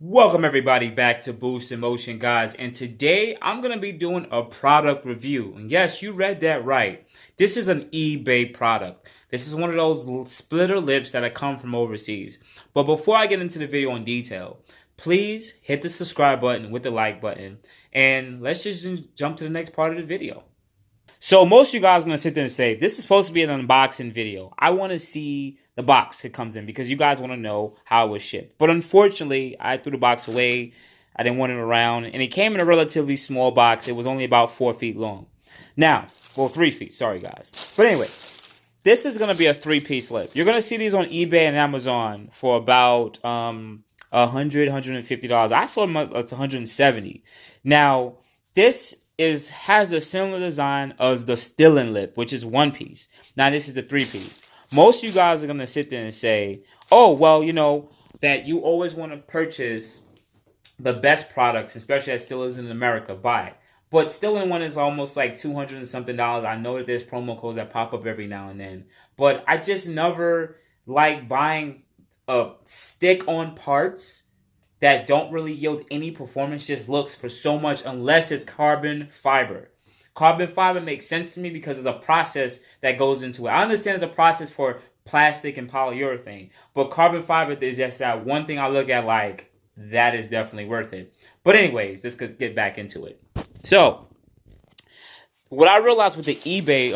Welcome everybody back to Boost in Motion, guys, and today I'm going to be doing a product review. And yes, you read that right. This is an eBay product. This is one of those splitter lips that come from overseas. But before I get into the video in detail, please hit the subscribe button with the like button, and let's just jump to the next part of the video. So most of you guys are going to sit there and say, this is supposed to be an unboxing video. I want to see the box it comes in because you guys want to know how it was shipped. But unfortunately, I threw the box away. I didn't want it around. And it came in a relatively small box. It was only about 4 feet long. Now, well, 3 feet. Sorry, guys. But anyway, this is going to be a 3-piece lip. You're going to see these on eBay and Amazon for about $100, $150. I saw them at $170. Now, this has a similar design as the STILLEN lip, which is 1 piece. Now, this is a 3-piece. Most of you guys are going to sit there and say, oh, well, you know, that you always want to purchase the best products, especially at STILLEN in America, buy it. But STILLEN one is almost like $200 and something. I know that there's promo codes that pop up every now and then. But I just never like buying stick-on parts that don't really yield any performance, just looks for so much, unless it's carbon fiber. Carbon fiber makes sense to me because it's a process that goes into it. I understand it's a process for plastic and polyurethane, but carbon fiber is just that one thing I look at like, that is definitely worth it. But anyways, let's get back into it. So, what I realized with the eBay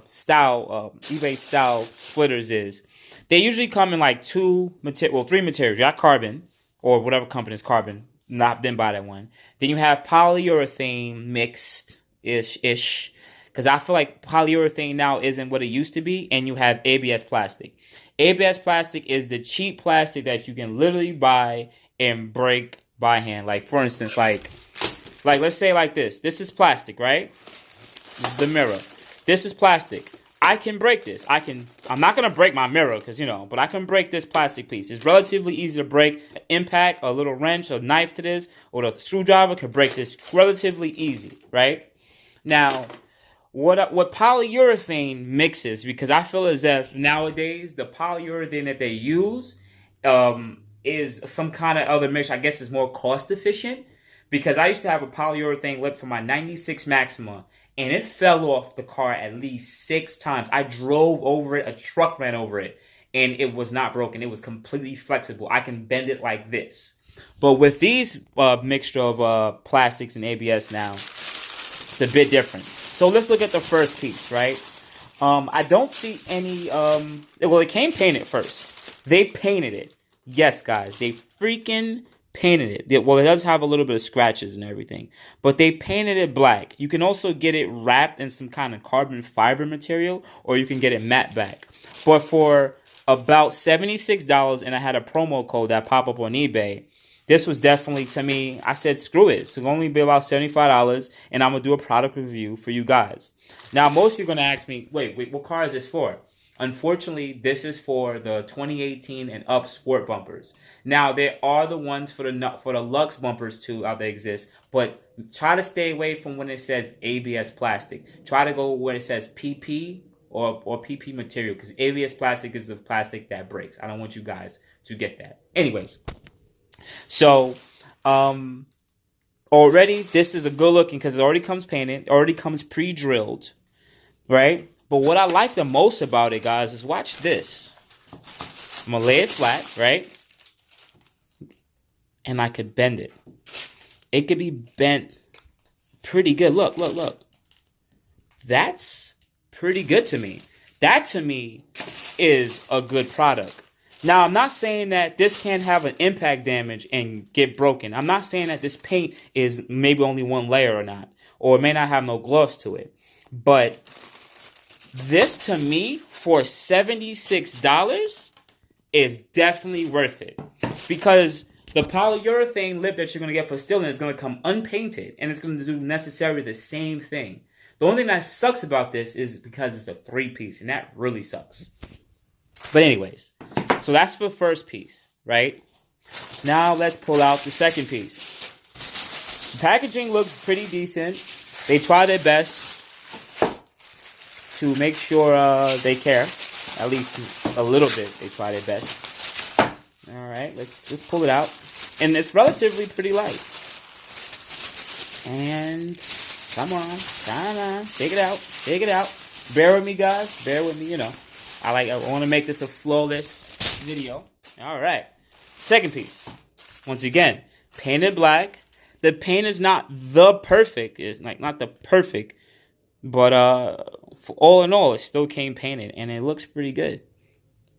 style splitters is, they usually come in like 3 materials. You got carbon, or whatever company is carbon, didn't buy that one. Then you have polyurethane mixed-ish, because I feel like polyurethane now isn't what it used to be, and you have ABS plastic. ABS plastic is the cheap plastic that you can literally buy and break by hand. Like, for instance, like let's say like this. This is plastic, right? This is the mirror. This is plastic. I can break this. I'm not going to break my mirror because, you know, but I can break this plastic piece. It's relatively easy to break. An impact, a little wrench, a knife to this, or the screwdriver can break this relatively easy, right? Now, what polyurethane mixes, because I feel as if nowadays the polyurethane that they use is some kind of other mix. I guess is more cost efficient, because I used to have a polyurethane lip for my 96 Maxima, and it fell off the car at least 6 times. I drove over it. A truck ran over it. And it was not broken. It was completely flexible. I can bend it like this. But with these mixture of plastics and ABS now, it's a bit different. So let's look at the first piece, right? I don't see any... well, it came painted first. They painted it. Yes, guys. They freaking painted it. Well, it does have a little bit of scratches and everything, but they painted it black. You can also get it wrapped in some kind of carbon fiber material, or you can get it matte back. But for about $76, and I had a promo code that popped up on eBay, this was definitely, to me, I said, screw it. It's going to be about $75, and I'm going to do a product review for you guys. Now, most of you are going to ask me, wait, what car is this for? Unfortunately, this is for the 2018 and up sport bumpers. Now, there are the ones for the luxe bumpers too out there exist, but try to stay away from when it says ABS plastic. Try to go where it says PP or PP material, because ABS plastic is the plastic that breaks. I don't want you guys to get that. Anyways, so already this is a good looking, because it already comes painted, it already comes pre-drilled, right? But what I like the most about it, guys, is watch this. I'm going to lay it flat, right? And I could bend it. It could be bent pretty good. Look, look, look. That's pretty good to me. That, to me, is a good product. Now, I'm not saying that this can't have an impact damage and get broken. I'm not saying that this paint is maybe only 1 layer or not. Or it may not have no gloss to it. But this, to me, for $76 is definitely worth it. Because the polyurethane lip that you're going to get for STILLEN is going to come unpainted, and it's going to do necessarily the same thing. The only thing that sucks about this is because it's a 3-piece, and that really sucks. But anyways, so that's the first piece, right? Now let's pull out the second piece. The packaging looks pretty decent. They try their best to make sure they care. At least a little bit, they try their best. All right, let's pull it out. And it's relatively pretty light. And come on, shake it out. Bear with me, guys, bear with me, you know. I want to make this a flawless video. All right, second piece. Once again, painted black. The paint is not the perfect, it's like not the perfect, but for all in all, it still came painted, and it looks pretty good.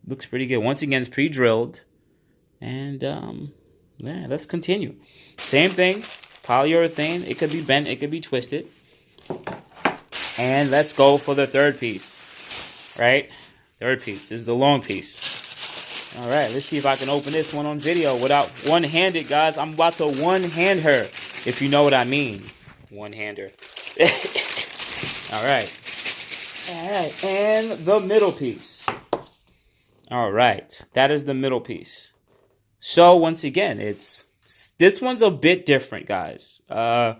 Looks pretty good. Once again, it's pre-drilled, and yeah, let's continue. Same thing, polyurethane. It could be bent, it could be twisted. And let's go for the third piece, right? Third piece. This is the long piece. All right, let's see if I can open this one on video without one-handed, guys. I'm about to one-hand her, if you know what I mean. One-hander. All right. All right, and the middle piece. All right, that is the middle piece. So once again, this one's a bit different, guys. I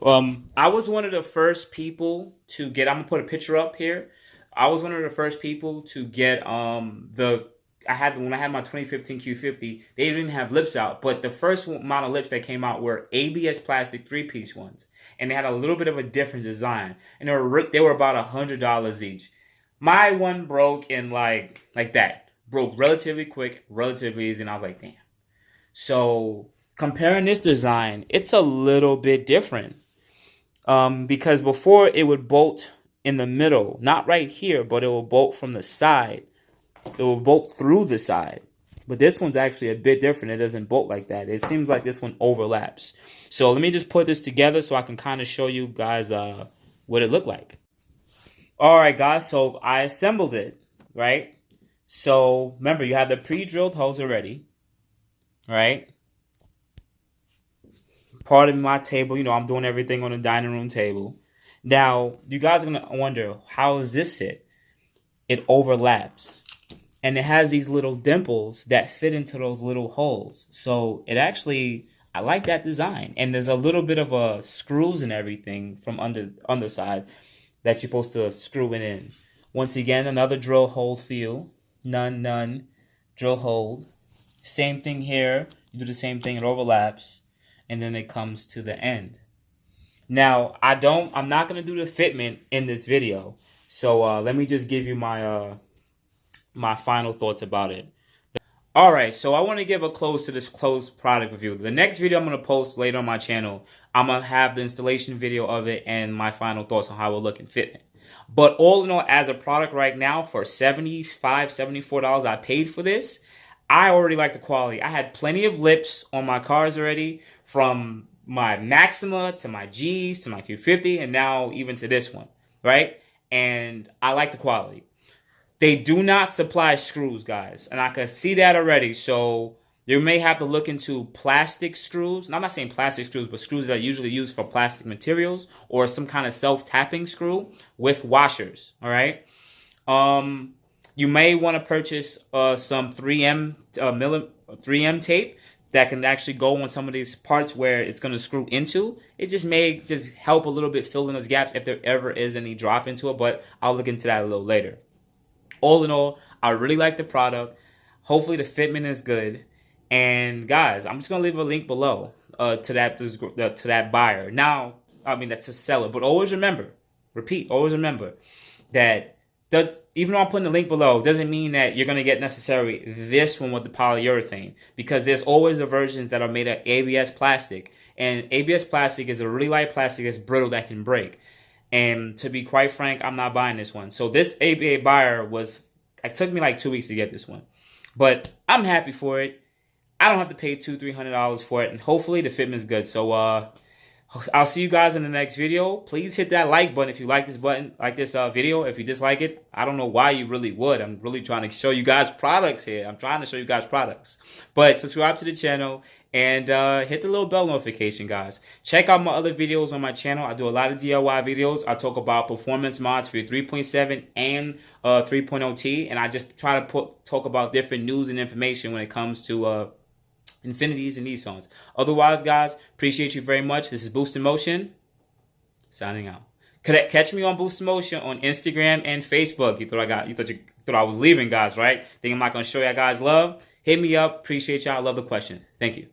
was one of the first people to get, I'm gonna put a picture up here. I was one of the first people to get when I had my 2015 Q50, they didn't have lips out, but the first amount of lips that came out were ABS plastic 3-piece ones, and they had a little bit of a different design, and they were about $100 each. My one broke in like that, broke relatively quick, relatively easy, and I was like, damn. So comparing this design, it's a little bit different, because before it would bolt in the middle, not right here, but it will bolt from the side. It will bolt through the side. But this one's actually a bit different. It doesn't bolt like that. It seems like this one overlaps. So let me just put this together so I can kind of show you guys what it looked like. All right, guys. So I assembled it, right? So remember, you have the pre-drilled holes already, right? Part of my table, you know, I'm doing everything on the dining room table. Now, you guys are going to wonder, how does this sit? It overlaps. And it has these little dimples that fit into those little holes. So it actually, I like that design. And there's a little bit of screws and everything from underside that you're supposed to screw it in. Once again, another drill hole feel. None, drill hole. Same thing here. You do the same thing, it overlaps. And then it comes to the end. Now, I'm not going to do the fitment in this video. So let me just give you my my final thoughts about it. All right, so I want to give a close to this closed product review. The next video I'm going to post later on my channel, I'm going to have the installation video of it and my final thoughts on how it will look in fitment. But all in all, as a product right now, for $75, $74 I paid for this, I already like the quality. I had plenty of lips on my cars already, from my Maxima to my G's to my Q50, and now even to this one, right? And I like the quality. They do not supply screws, guys, and I can see that already. So you may have to look into plastic screws. And I'm not saying plastic screws, but screws that are usually used for plastic materials, or some kind of self-tapping screw with washers, all right? You may want to purchase some 3M tape that can actually go on some of these parts where it's going to screw into. It just may just help a little bit fill in those gaps if there ever is any drop into it, but I'll look into that a little later. All in all, I really like the product. Hopefully the fitment is good. And guys, I'm just going to leave a link below to that buyer. Now, I mean, that's a seller. But always remember, always remember that even though I'm putting the link below, doesn't mean that you're going to get necessarily this one with the polyurethane. Because there's always the versions that are made of ABS plastic. And ABS plastic is a really light plastic that's brittle that can break. And to be quite frank, I'm not buying this one. So this ABA buyer it took me like 2 weeks to get this one. But I'm happy for it. I don't have to pay $200-300 for it. And hopefully the fitment is good. So I'll see you guys in the next video. Please hit that like button if you like this video. If you dislike it, I don't know why you really would. I'm really trying to show you guys products here. I'm trying to show you guys products. But subscribe to the channel and hit the little bell notification, guys. Check out my other videos on my channel. I do a lot of DIY videos. I talk about performance mods for your 3.7 and 3.0T. And I just try to talk about different news and information when it comes to Infinities and Nissans. Otherwise, guys, appreciate you very much. This is boostinmotion, signing out. Catch me on boostinmotion on Instagram and Facebook. You thought I was leaving, guys, right? Think I'm not gonna show you guys love? Hit me up. Appreciate y'all. Love the question. Thank you.